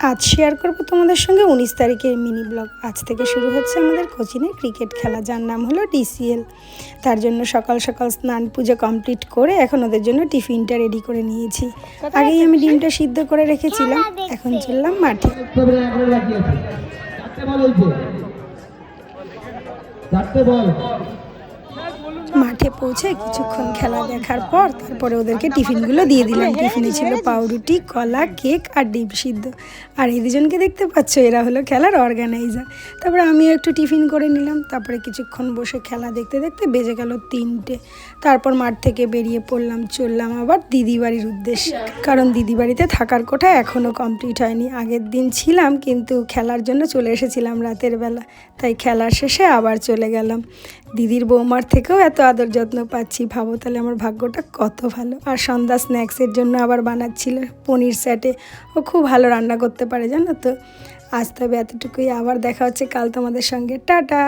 আজ শেয়ার করব তোমাদের সঙ্গে 19 তারিখের মিনি ব্লগ। আজ থেকে শুরু হচ্ছে আমাদের কোচিনের ক্রিকেট খেলা, যার নাম হলো ডিসিএল। তার জন্য সকাল সকাল স্নান পুজো কমপ্লিট করে এখন ওদের জন্য টিফিনটা রেডি করে নিয়েছি। আগেই আমি ডিমটা সিদ্ধ করে রেখেছিলাম, এখন চললাম মাঠে। মাঠে পৌঁছে কিছুক্ষণ খেলা দেখার পর তারপরে ওদেরকে টিফিনগুলো দিয়ে দিলাম। টিফিনে ছিল পাউরুটি, কলা, কেক আর ডিম সিদ্ধ। আর এই দুজনকে দেখতে পাচ্ছ, এরা হলো খেলার অর্গানাইজার। তারপরে আমিও একটু টিফিন করে নিলাম। তারপরে কিছুক্ষণ বসে খেলা দেখতে দেখতে বেজে গেল 3টে। তারপর মাঠ থেকে বেরিয়ে পড়লাম, চললাম আবার দিদি বাড়ির উদ্দেশ্যে, কারণ দিদি বাড়িতে থাকার কোঠা এখনও কমপ্লিট হয়নি। আগের দিন ছিলাম, কিন্তু খেলার জন্য চলে এসেছিলাম রাতের বেলা, তাই খেলার শেষে আবার চলে গেলাম। দিদির বৌমার থেকেও এত আদর যত্ন পাচ্ছি, ভাবো তাহলে আমার ভাগ্যটা কত ভালো। আর সন্ধ্যা স্ন্যাক্সের জন্য আবার বানাচ্ছিল পনির স্যাটে। ও খুব ভালো রান্না করতে পারে, জানো তো। আজ তবে এতটুকুই, আবার দেখা হচ্ছে কাল তোমাদের সঙ্গে। টাটা।